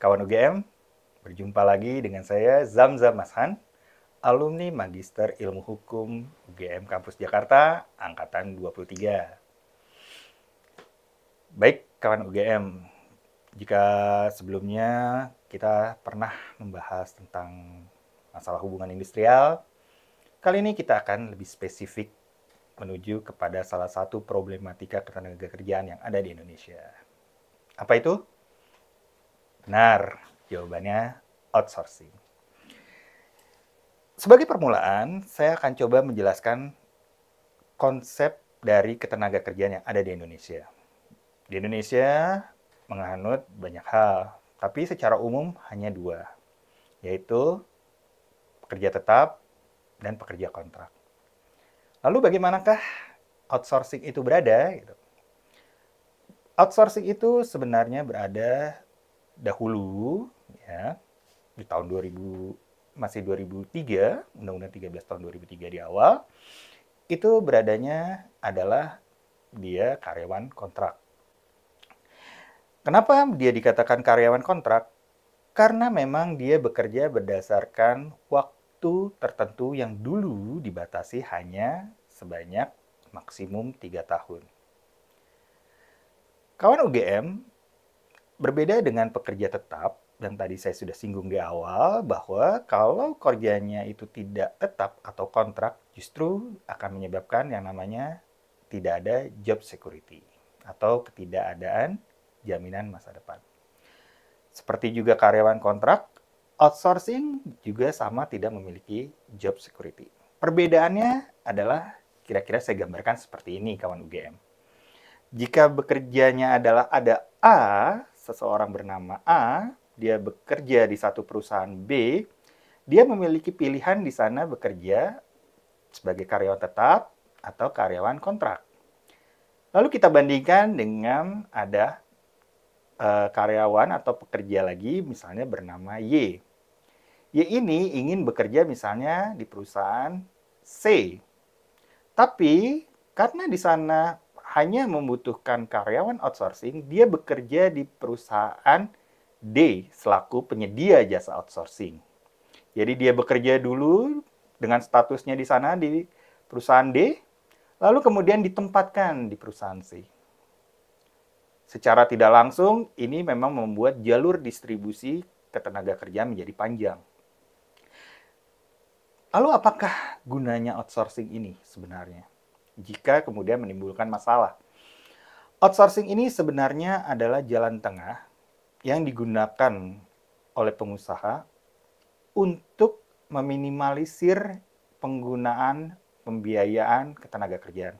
Kawan UGM, berjumpa lagi dengan saya Zamzam Mashan, alumni Magister Ilmu Hukum UGM Kampus Jakarta, Angkatan 23. Baik, kawan UGM, jika sebelumnya kita pernah membahas tentang masalah hubungan industrial, kali ini kita akan lebih spesifik menuju kepada salah satu problematika ketenagakerjaan yang ada di Indonesia. Apa itu? Benar, jawabannya outsourcing. Sebagai permulaan, saya akan coba menjelaskan konsep dari ketenagakerjaan yang ada di Indonesia. Di Indonesia menganut banyak hal, tapi secara umum hanya dua, yaitu pekerja tetap dan pekerja kontrak. Lalu bagaimanakah outsourcing itu berada? Outsourcing itu sebenarnya berada dahulu, ya, di tahun 2000, masih 2003, Undang-Undang 13 tahun 2003 di awal, itu beradanya adalah dia karyawan kontrak. Kenapa dia dikatakan karyawan kontrak? Karena memang dia bekerja berdasarkan waktu tertentu yang dulu dibatasi hanya sebanyak maksimum 3 tahun. Kawan UGM, berbeda dengan pekerja tetap, dan tadi saya sudah singgung di awal, bahwa kalau kerjanya itu tidak tetap atau kontrak, justru akan menyebabkan yang namanya tidak ada job security, atau ketidakadaan jaminan masa depan. Seperti juga karyawan kontrak, outsourcing juga sama tidak memiliki job security. Perbedaannya adalah kira-kira saya gambarkan seperti ini, kawan UGM. Jika bekerjanya adalah ada A, seseorang bernama A, dia bekerja di satu perusahaan B, dia memiliki pilihan di sana bekerja sebagai karyawan tetap atau karyawan kontrak. Lalu kita bandingkan dengan ada karyawan atau pekerja lagi, misalnya bernama Y. Y ini ingin bekerja misalnya di perusahaan C. Tapi karena di sana hanya membutuhkan karyawan outsourcing, dia bekerja di perusahaan D selaku penyedia jasa outsourcing. Jadi dia bekerja dulu dengan statusnya di sana di perusahaan D, lalu kemudian ditempatkan di perusahaan C. Secara tidak langsung, ini memang membuat jalur distribusi ketenagakerjaan menjadi panjang. Lalu apakah gunanya outsourcing ini sebenarnya? Jika kemudian menimbulkan masalah. Outsourcing ini sebenarnya adalah jalan tengah yang digunakan oleh pengusaha untuk meminimalisir penggunaan pembiayaan ketenagakerjaan.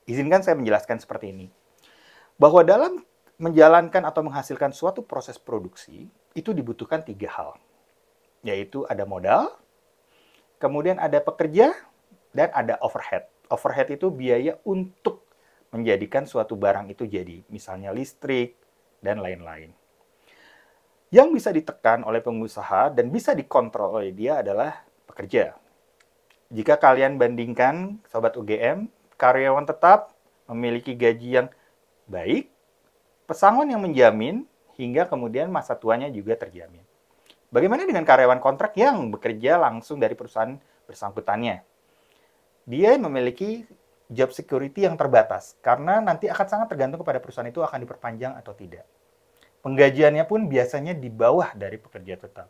Izinkan saya menjelaskan seperti ini. Bahwa dalam menjalankan atau menghasilkan suatu proses produksi, itu dibutuhkan 3 hal. Yaitu ada modal, kemudian ada pekerja, dan ada overhead. Overhead itu biaya untuk menjadikan suatu barang itu jadi, misalnya listrik, dan lain-lain. Yang bisa ditekan oleh pengusaha dan bisa dikontrol oleh dia adalah pekerja. Jika kalian bandingkan, Sobat UGM, karyawan tetap memiliki gaji yang baik, pesangon yang menjamin, hingga kemudian masa tuanya juga terjamin. Bagaimana dengan karyawan kontrak yang bekerja langsung dari perusahaan bersangkutannya? Dia memiliki job security yang terbatas, karena nanti akan sangat tergantung kepada perusahaan itu akan diperpanjang atau tidak. Penggajiannya pun biasanya di bawah dari pekerja tetap.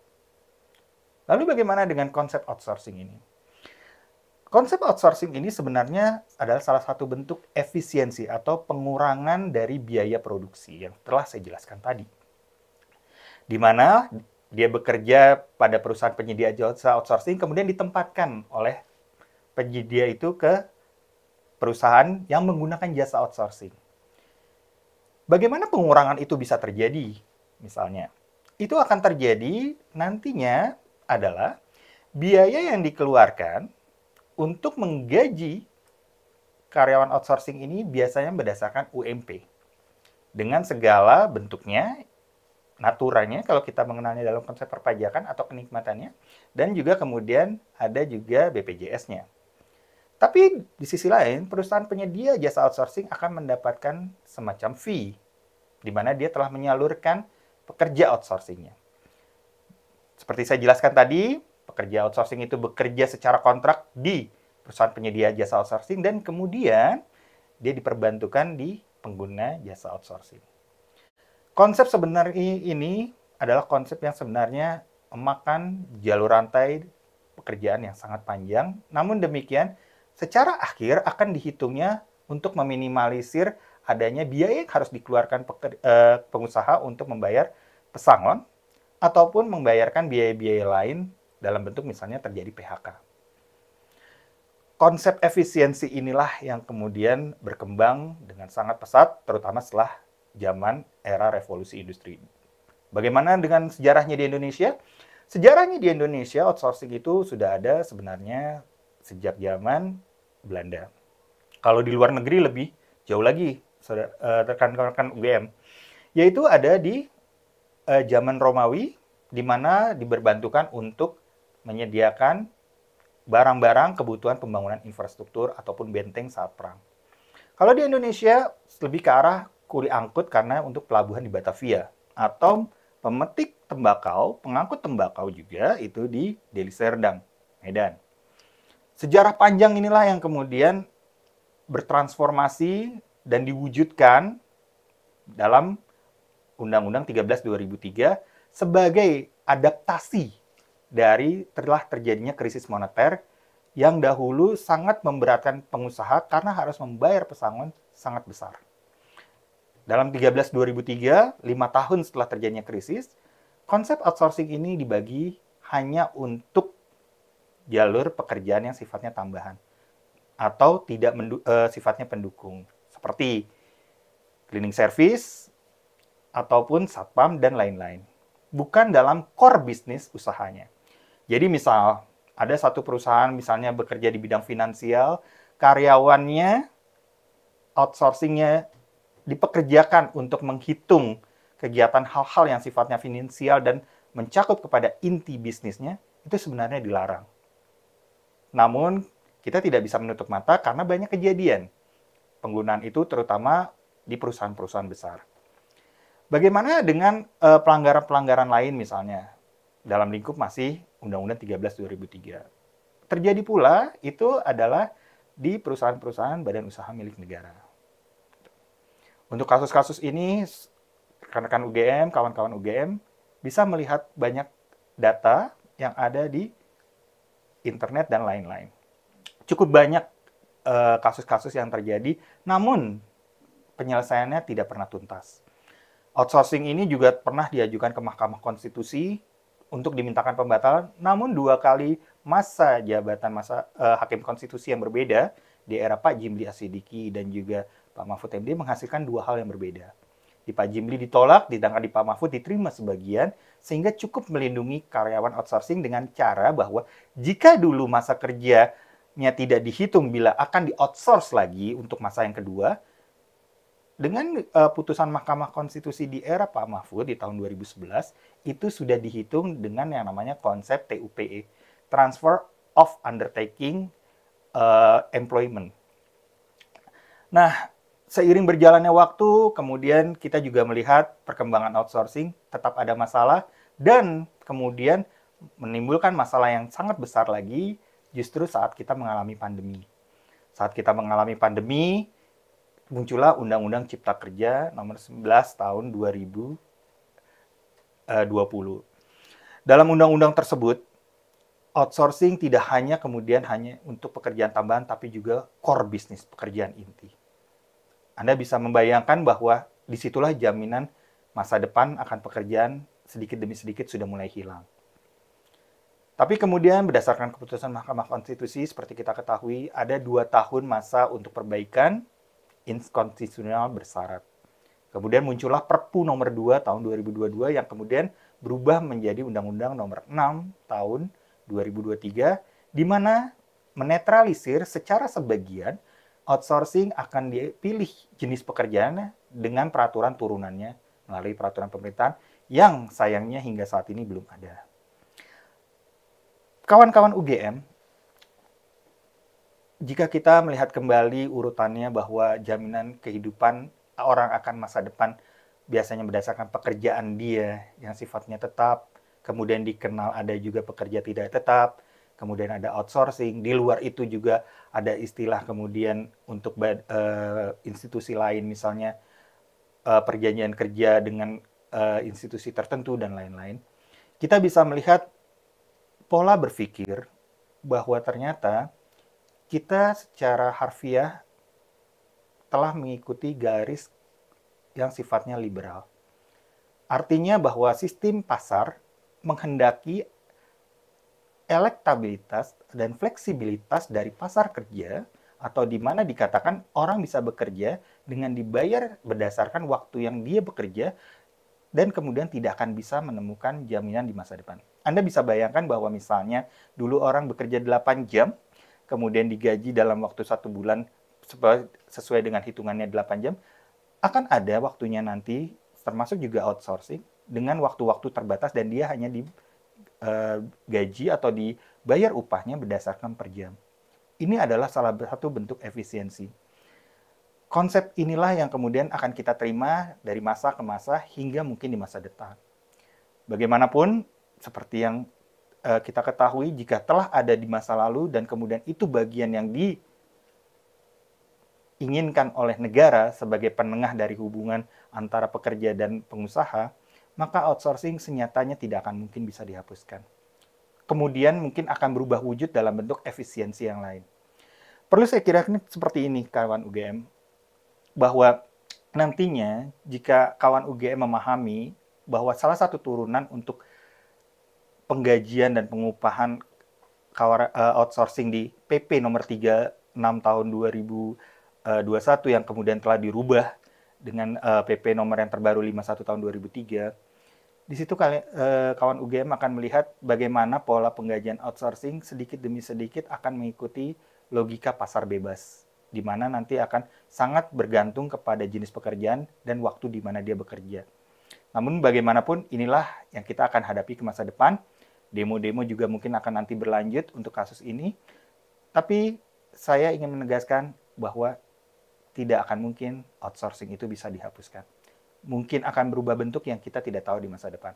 Lalu bagaimana dengan konsep outsourcing ini? Konsep outsourcing ini sebenarnya adalah salah satu bentuk efisiensi atau pengurangan dari biaya produksi yang telah saya jelaskan tadi. Di mana dia bekerja pada perusahaan penyedia jasa outsourcing, kemudian ditempatkan oleh penyedia itu ke perusahaan yang menggunakan jasa outsourcing. Bagaimana pengurangan itu bisa terjadi? Misalnya, itu akan terjadi nantinya adalah biaya yang dikeluarkan untuk menggaji karyawan outsourcing ini biasanya berdasarkan UMP. Dengan segala bentuknya, naturanya kalau kita mengenalnya dalam konsep perpajakan atau kenikmatannya, dan juga kemudian ada juga BPJS-nya. Tapi di sisi lain, perusahaan penyedia jasa outsourcing akan mendapatkan semacam fee, di mana dia telah menyalurkan pekerja outsourcing-nya. Seperti saya jelaskan tadi, pekerja outsourcing itu bekerja secara kontrak di perusahaan penyedia jasa outsourcing dan kemudian dia diperbantukan di pengguna jasa outsourcing. Konsep sebenarnya ini adalah konsep yang sebenarnya memakan jalur rantai pekerjaan yang sangat panjang. Namun demikian, secara akhir akan dihitungnya untuk meminimalisir adanya biaya yang harus dikeluarkan pengusaha untuk membayar pesangon ataupun membayarkan biaya-biaya lain dalam bentuk misalnya terjadi PHK. Konsep efisiensi inilah yang kemudian berkembang dengan sangat pesat, terutama setelah zaman era revolusi industri. Bagaimana dengan sejarahnya di Indonesia? Sejarahnya di Indonesia, outsourcing itu sudah ada sebenarnya sejak zaman Belanda. Kalau di luar negeri lebih jauh lagi, rekan-rekan UGM, yaitu ada di zaman Romawi, di mana diberbantukan untuk menyediakan barang-barang kebutuhan pembangunan infrastruktur ataupun benteng saat perang. Kalau di Indonesia, lebih ke arah kuli angkut karena untuk pelabuhan di Batavia, atau pemetik tembakau, pengangkut tembakau juga itu di Deli Serdang, Medan. Sejarah panjang inilah yang kemudian bertransformasi dan diwujudkan dalam Undang-Undang 13 2003 sebagai adaptasi dari telah terjadinya krisis moneter yang dahulu sangat memberatkan pengusaha karena harus membayar pesangon sangat besar. Dalam 13 2003, 5 tahun setelah terjadinya krisis, konsep outsourcing ini dibagi hanya untuk jalur pekerjaan yang sifatnya tambahan atau tidak sifatnya pendukung, seperti cleaning service ataupun satpam dan lain-lain. Bukan dalam core bisnis usahanya. Jadi misal ada satu perusahaan misalnya bekerja di bidang finansial, karyawannya outsourcing-nya dipekerjakan untuk menghitung kegiatan hal-hal yang sifatnya finansial dan mencakup kepada inti bisnisnya, itu sebenarnya dilarang. Namun, kita tidak bisa menutup mata karena banyak kejadian penggunaan itu terutama di perusahaan-perusahaan besar. Bagaimana dengan pelanggaran-pelanggaran lain misalnya dalam lingkup masih Undang-Undang 13 2003. Terjadi pula itu adalah di perusahaan-perusahaan badan usaha milik negara. Untuk kasus-kasus ini, rekan-rekan UGM, kawan-kawan UGM bisa melihat banyak data yang ada di internet dan lain-lain. Cukup banyak kasus-kasus yang terjadi, namun penyelesaiannya tidak pernah tuntas. Outsourcing ini juga pernah diajukan ke Mahkamah Konstitusi untuk dimintakan pembatalan, namun 2 kali masa jabatan Hakim Konstitusi yang berbeda di era Pak Jimli Asidiki dan juga Pak Mahfud MD menghasilkan 2 hal yang berbeda. Di Pak Jimli ditolak, sedangkan di Pak Mahfud diterima sebagian, sehingga cukup melindungi karyawan outsourcing dengan cara bahwa jika dulu masa kerjanya tidak dihitung bila akan di-outsource lagi untuk masa yang kedua, dengan putusan Mahkamah Konstitusi di era Pak Mahfud di tahun 2011, itu sudah dihitung dengan yang namanya konsep TUPE, Transfer of Undertaking Employment. Nah, seiring berjalannya waktu, kemudian kita juga melihat perkembangan outsourcing tetap ada masalah dan kemudian menimbulkan masalah yang sangat besar lagi justru saat kita mengalami pandemi. Saat kita mengalami pandemi, muncullah Undang-Undang Cipta Kerja nomor 11 tahun 2020. Dalam undang-undang tersebut, outsourcing tidak hanya untuk pekerjaan tambahan, tapi juga core bisnis, pekerjaan inti. Anda bisa membayangkan bahwa disitulah jaminan masa depan akan pekerjaan sedikit demi sedikit sudah mulai hilang. Tapi kemudian berdasarkan keputusan Mahkamah Konstitusi, seperti kita ketahui, ada 2 tahun masa untuk perbaikan inkonstitusional bersyarat. Kemudian muncullah Perpu nomor 2 tahun 2022 yang kemudian berubah menjadi Undang-Undang nomor 6 tahun 2023, di mana menetralisir secara sebagian outsourcing akan dipilih jenis pekerjaannya dengan peraturan turunannya melalui peraturan pemerintahan yang sayangnya hingga saat ini belum ada. Kawan-kawan UGM, jika kita melihat kembali urutannya bahwa jaminan kehidupan orang akan masa depan biasanya berdasarkan pekerjaan dia yang sifatnya tetap, kemudian dikenal ada juga pekerja tidak tetap, kemudian ada outsourcing. Di luar itu juga ada istilah kemudian untuk institusi lain, misalnya perjanjian kerja dengan institusi tertentu dan lain-lain. Kita bisa melihat pola berpikir bahwa ternyata kita secara harfiah telah mengikuti garis yang sifatnya liberal. Artinya bahwa sistem pasar menghendaki elektabilitas dan fleksibilitas dari pasar kerja, atau di mana dikatakan orang bisa bekerja dengan dibayar berdasarkan waktu yang dia bekerja, dan kemudian tidak akan bisa menemukan jaminan di masa depan. Anda bisa bayangkan bahwa misalnya dulu orang bekerja 8 jam, kemudian digaji dalam waktu 1 bulan sesuai dengan hitungannya 8 jam, akan ada waktunya nanti, termasuk juga outsourcing, dengan waktu-waktu terbatas dan dia hanya digaji atau dibayar upahnya berdasarkan per jam. Ini adalah salah satu bentuk efisiensi. Konsep inilah yang kemudian akan kita terima dari masa ke masa hingga mungkin di masa depan. Bagaimanapun, seperti yang kita ketahui, jika telah ada di masa lalu dan kemudian itu bagian yang diinginkan oleh negara sebagai penengah dari hubungan antara pekerja dan pengusaha, maka outsourcing senyatanya tidak akan mungkin bisa dihapuskan. Kemudian mungkin akan berubah wujud dalam bentuk efisiensi yang lain. Perlu saya kira seperti ini, kawan UGM, bahwa nantinya jika kawan UGM memahami bahwa salah satu turunan untuk penggajian dan pengupahan outsourcing di PP nomor 36 tahun 2021 yang kemudian telah dirubah dengan PP nomor yang terbaru 51 tahun 2003, di situ kawan UGM akan melihat bagaimana pola penggajian outsourcing sedikit demi sedikit akan mengikuti logika pasar bebas, di mana nanti akan sangat bergantung kepada jenis pekerjaan dan waktu di mana dia bekerja. Namun bagaimanapun inilah yang kita akan hadapi ke masa depan. Demo-demo juga mungkin akan nanti berlanjut untuk kasus ini. Tapi saya ingin menegaskan bahwa tidak akan mungkin outsourcing itu bisa dihapuskan. Mungkin akan berubah bentuk yang kita tidak tahu di masa depan.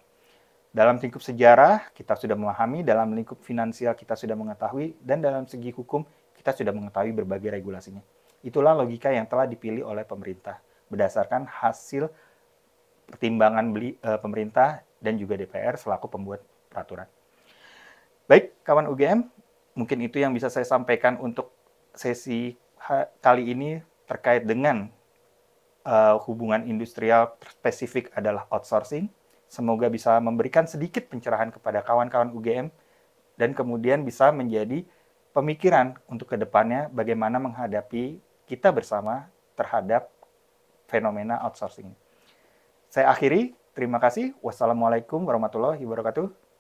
Dalam lingkup sejarah, kita sudah memahami, dalam lingkup finansial kita sudah mengetahui, dan dalam segi hukum kita sudah mengetahui berbagai regulasinya. Itulah logika yang telah dipilih oleh pemerintah berdasarkan hasil pertimbangan pemerintah dan juga DPR selaku pembuat peraturan. Baik, kawan UGM, mungkin itu yang bisa saya sampaikan untuk sesi kali ini terkait dengan hubungan industrial spesifik adalah outsourcing. Semoga bisa memberikan sedikit pencerahan kepada kawan-kawan UGM dan kemudian bisa menjadi pemikiran untuk kedepannya bagaimana menghadapi kita bersama terhadap fenomena outsourcing. Saya akhiri, terima kasih. Wassalamualaikum warahmatullahi wabarakatuh.